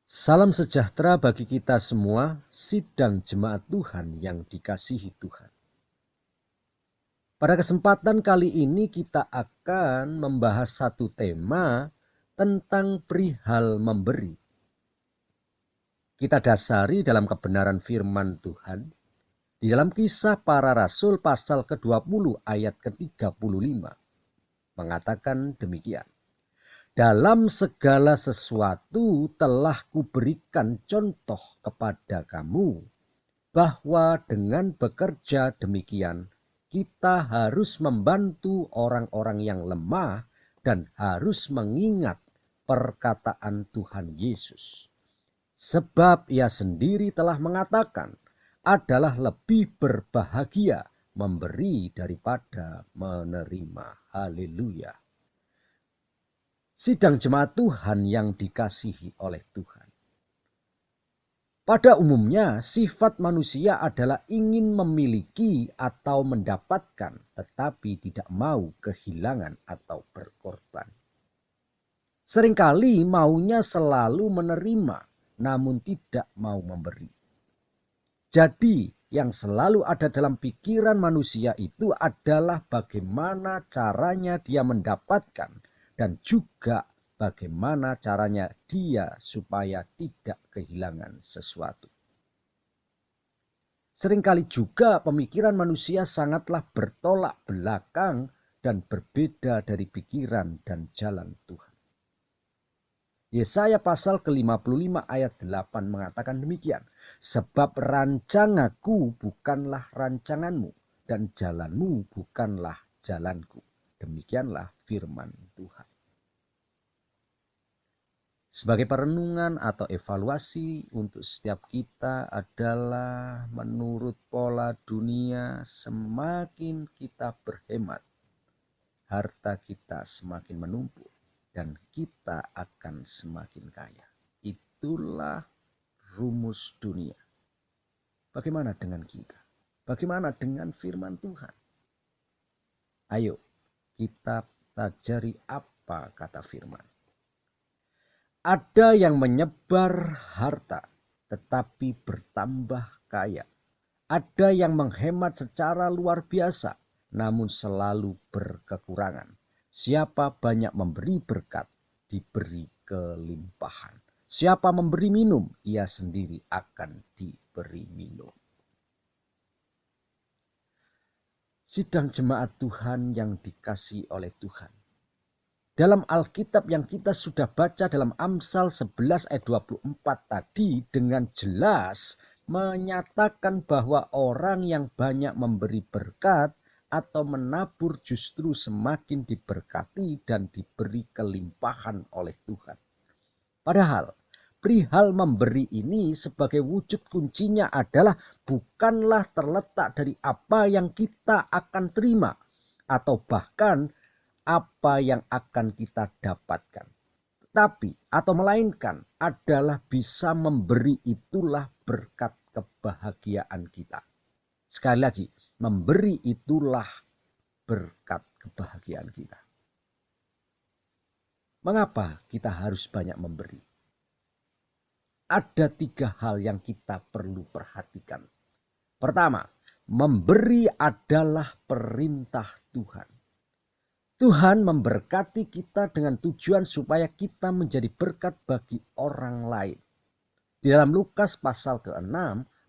Salam sejahtera bagi kita semua, sidang jemaat Tuhan yang dikasihi Tuhan. Pada kesempatan kali ini kita akan membahas satu tema tentang perihal memberi. Kita dasari dalam kebenaran firman Tuhan di dalam Kisah Para Rasul pasal ke-20 ayat ke-35 mengatakan demikian. Dalam segala sesuatu telah kuberikan contoh kepada kamu, bahwa dengan bekerja demikian, kita harus membantu orang-orang yang lemah dan harus mengingat perkataan Tuhan Yesus. Sebab ia sendiri telah mengatakan, adalah lebih berbahagia memberi daripada menerima. Haleluya. Sidang jemaat Tuhan yang dikasihi oleh Tuhan. Pada umumnya sifat manusia adalah ingin memiliki atau mendapatkan, tetapi tidak mau kehilangan atau berkorban. Seringkali maunya selalu menerima, namun tidak mau memberi. Jadi yang selalu ada dalam pikiran manusia itu adalah bagaimana caranya dia mendapatkan, dan juga bagaimana caranya dia supaya tidak kehilangan sesuatu. Seringkali juga pemikiran manusia sangatlah bertolak belakang dan berbeda dari pikiran dan jalan Tuhan. Yesaya pasal ke-55 ayat 8 mengatakan demikian. Sebab rancanganku bukanlah rancanganmu, dan jalanmu bukanlah jalanku. Demikianlah firman Tuhan. Sebagai perenungan atau evaluasi untuk setiap kita adalah menurut pola dunia, semakin kita berhemat, harta kita semakin menumpuk dan kita akan semakin kaya. Itulah rumus dunia. Bagaimana dengan kita? Bagaimana dengan firman Tuhan? Ayo kita pelajari apa kata firman. Ada yang menyebar harta tetapi bertambah kaya. Ada yang menghemat secara luar biasa namun selalu berkekurangan. Siapa banyak memberi berkat, diberi kelimpahan. Siapa memberi minum, ia sendiri akan diberi minum. Sidang jemaat Tuhan yang dikasihi oleh Tuhan. Dalam Alkitab yang kita sudah baca dalam Amsal 11 ayat 24 tadi dengan jelas menyatakan bahwa orang yang banyak memberi berkat atau menabur justru semakin diberkati dan diberi kelimpahan oleh Tuhan. Padahal perihal memberi ini sebagai wujud kuncinya adalah bukanlah terletak dari apa yang kita akan terima atau bahkan apa yang akan kita dapatkan. Tapi atau melainkan adalah bisa memberi itulah berkat kebahagiaan kita. Sekali lagi, memberi itulah berkat kebahagiaan kita. Mengapa kita harus banyak memberi? Ada 3 hal yang kita perlu perhatikan. Pertama, memberi adalah perintah Tuhan. Tuhan memberkati kita dengan tujuan supaya kita menjadi berkat bagi orang lain. Di dalam Lukas pasal ke-6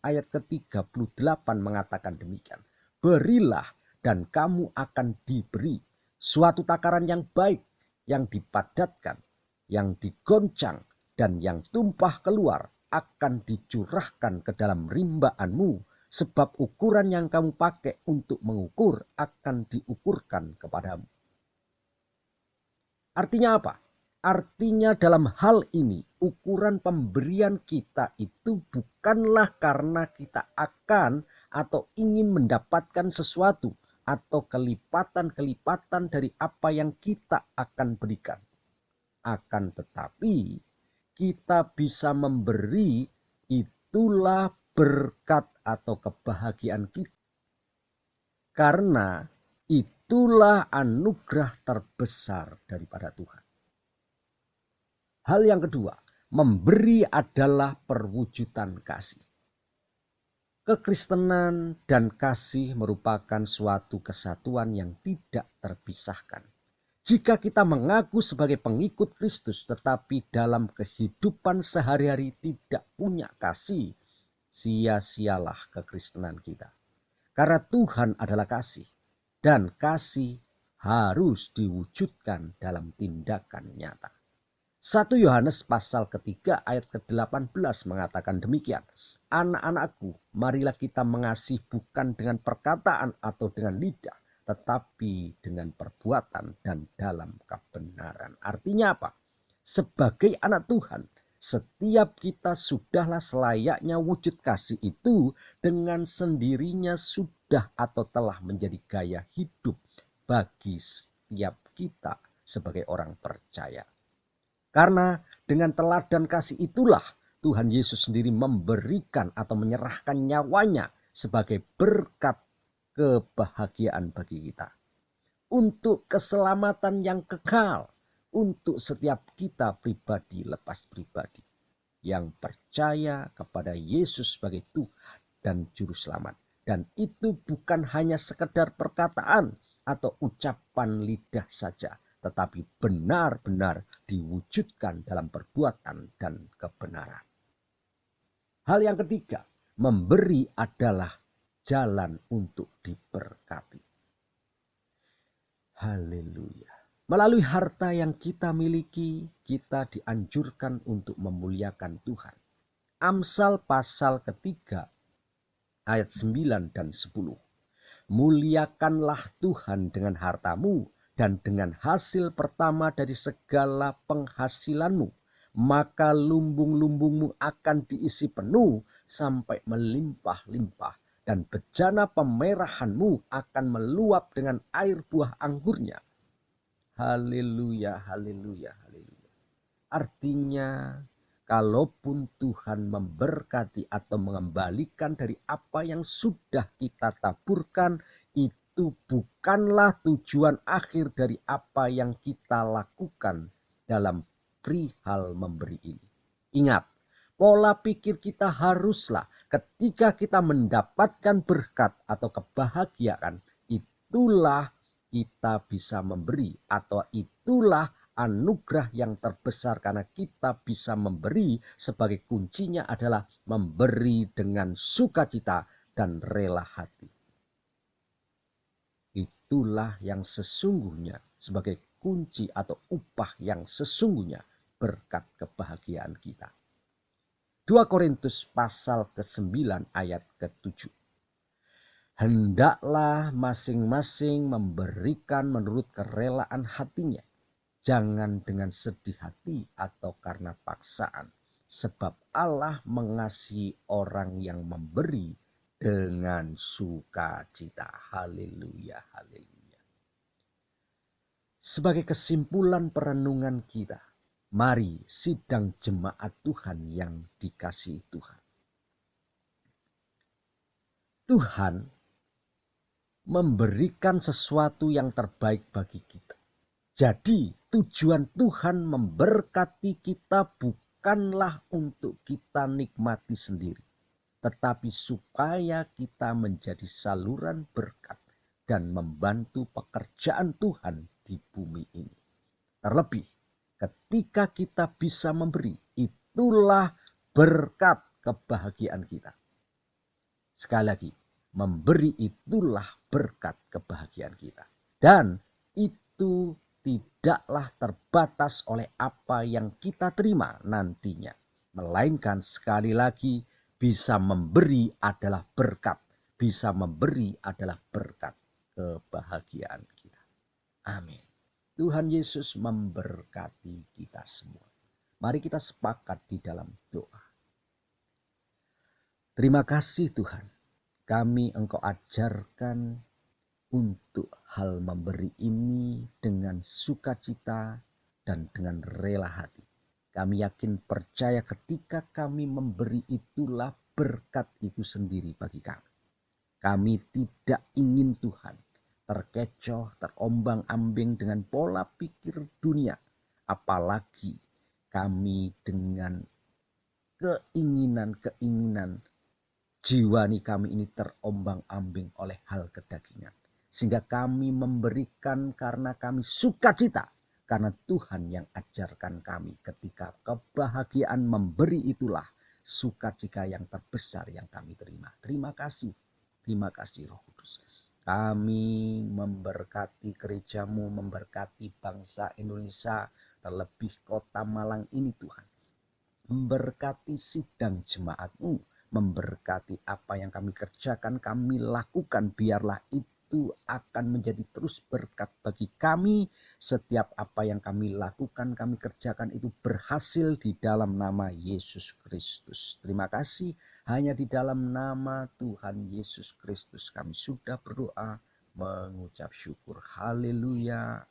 ayat ke-38 mengatakan demikian. Berilah dan kamu akan diberi suatu takaran yang baik, yang dipadatkan, yang digoncang, dan yang tumpah keluar akan dicurahkan ke dalam rimbaanmu, sebab ukuran yang kamu pakai untuk mengukur akan diukurkan kepadamu. Artinya apa? Artinya dalam hal ini ukuran pemberian kita itu bukanlah karena kita akan atau ingin mendapatkan sesuatu atau kelipatan-kelipatan dari apa yang kita akan berikan. Akan tetapi kita bisa memberi itulah berkat atau kebahagiaan kita. Karena itulah anugerah terbesar daripada Tuhan. Hal yang kedua, memberi adalah perwujudan kasih. Kekristenan dan kasih merupakan suatu kesatuan yang tidak terpisahkan. Jika kita mengaku sebagai pengikut Kristus tetapi dalam kehidupan sehari-hari tidak punya kasih, sia-sialah kekristenan kita. Karena Tuhan adalah kasih dan kasih harus diwujudkan dalam tindakan nyata. 1 Yohanes pasal ketiga ayat ke-18 mengatakan demikian. Anak-anakku, marilah kita mengasihi bukan dengan perkataan atau dengan lidah, tetapi dengan perbuatan dan dalam kebenaran. Artinya apa? Sebagai anak Tuhan, setiap kita sudahlah selayaknya wujud kasih itu dengan sendirinya sudah atau telah menjadi gaya hidup bagi setiap kita sebagai orang percaya. Karena dengan teladan kasih itulah Tuhan Yesus sendiri memberikan atau menyerahkan nyawanya sebagai berkat kebahagiaan bagi kita. Untuk keselamatan yang kekal untuk setiap kita pribadi lepas pribadi yang percaya kepada Yesus sebagai Tuhan dan Juru Selamat. Dan itu bukan hanya sekedar perkataan atau ucapan lidah saja, tetapi benar-benar diwujudkan dalam perbuatan dan kebenaran. Hal yang ketiga, memberi adalah jalan untuk diberkati. Haleluya. Melalui harta yang kita miliki, kita dianjurkan untuk memuliakan Tuhan. Amsal pasal ketiga ayat 9 dan 10. Muliakanlah Tuhan dengan hartamu dan dengan hasil pertama dari segala penghasilanmu, maka lumbung-lumbungmu akan diisi penuh sampai melimpah-limpah, dan bejana pemerahanmu akan meluap dengan air buah anggurnya. Haleluya, haleluya, haleluya. Artinya, kalaupun Tuhan memberkati atau mengembalikan dari apa yang sudah kita taburkan, itu bukanlah tujuan akhir dari apa yang kita lakukan dalam perihal memberi ini. Ingat, pola pikir kita haruslah ketika kita mendapatkan berkat atau kebahagiaan, itulah kita bisa memberi, atau itulah anugerah yang terbesar karena kita bisa memberi. Sebagai kuncinya adalah memberi dengan sukacita dan rela hati. Itulah yang sesungguhnya sebagai kunci atau upah yang sesungguhnya berkat kebahagiaan kita. 2 Korintus pasal ke-9 ayat ke-7. Hendaklah masing-masing memberikan menurut kerelaan hatinya, jangan dengan sedih hati atau karena paksaan, sebab Allah mengasihi orang yang memberi dengan sukacita. Haleluya, haleluya. Sebagai kesimpulan perenungan kita, mari sidang jemaat Tuhan yang dikasihi Tuhan. Tuhan memberikan sesuatu yang terbaik bagi kita. Jadi tujuan Tuhan memberkati kita bukanlah untuk kita nikmati sendiri, tetapi supaya kita menjadi saluran berkat dan membantu pekerjaan Tuhan di bumi ini. Terlebih ketika kita bisa memberi, itulah berkat kebahagiaan kita. Sekali lagi, memberi itulah berkat kebahagiaan kita. Dan itu tidaklah terbatas oleh apa yang kita terima nantinya. Melainkan sekali lagi, bisa memberi adalah berkat. Bisa memberi adalah berkat kebahagiaan kita. Amin. Tuhan Yesus memberkati kita semua. Mari kita sepakat di dalam doa. Terima kasih Tuhan, kami Engkau ajarkan untuk hal memberi ini dengan sukacita dan dengan rela hati. Kami yakin percaya ketika kami memberi itulah berkat itu sendiri bagi kami. Kami tidak ingin Tuhan terkecoh, terombang-ambing dengan pola pikir dunia. Apalagi kami dengan keinginan jiwani kami ini terombang-ambing oleh hal kedagingan. Sehingga kami memberikan karena kami sukacita. Karena Tuhan yang ajarkan kami ketika kebahagiaan memberi itulah sukacita yang terbesar yang kami terima. Terima kasih Roh Kudus. Kami memberkati gerejamu, memberkati bangsa Indonesia, terlebih kota Malang ini Tuhan. Memberkati sidang jemaatmu, memberkati apa yang kami kerjakan, kami lakukan, biarlah itu akan menjadi terus berkat bagi kami. Setiap apa yang kami lakukan, kami kerjakan itu berhasil di dalam nama Yesus Kristus. Terima kasih, hanya di dalam nama Tuhan Yesus Kristus kami sudah berdoa, mengucap syukur. Haleluya.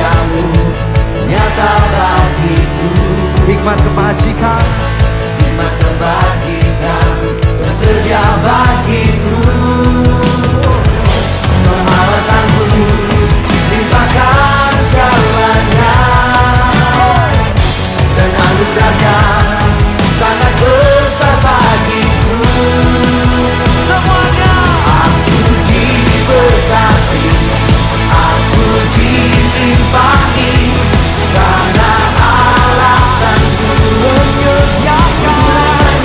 Amin. Nyata bagiku, hikmat kebajikan tersedia bagiku. Semua alasanku limpahkan segalanya, dan anugerahnya sangat besar bagiku. Semuanya aku diberkati, aku dilimpahi. Karena alasanku menyediakan,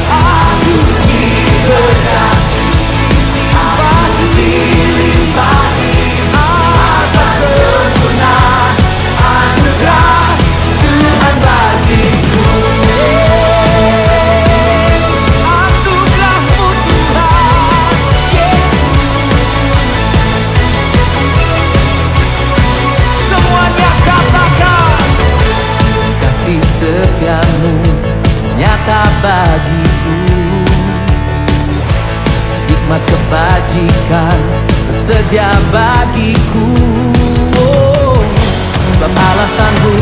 aku diberkati, aku dilimpahi atas sempurna anugerah Tuhan bagiku. Anugerahmu Tuhan Yesus, semuanya katakan. Kasih setiamu nyata bagiku, hikmat kebajikan tersedia bagiku. Sebab alasanmu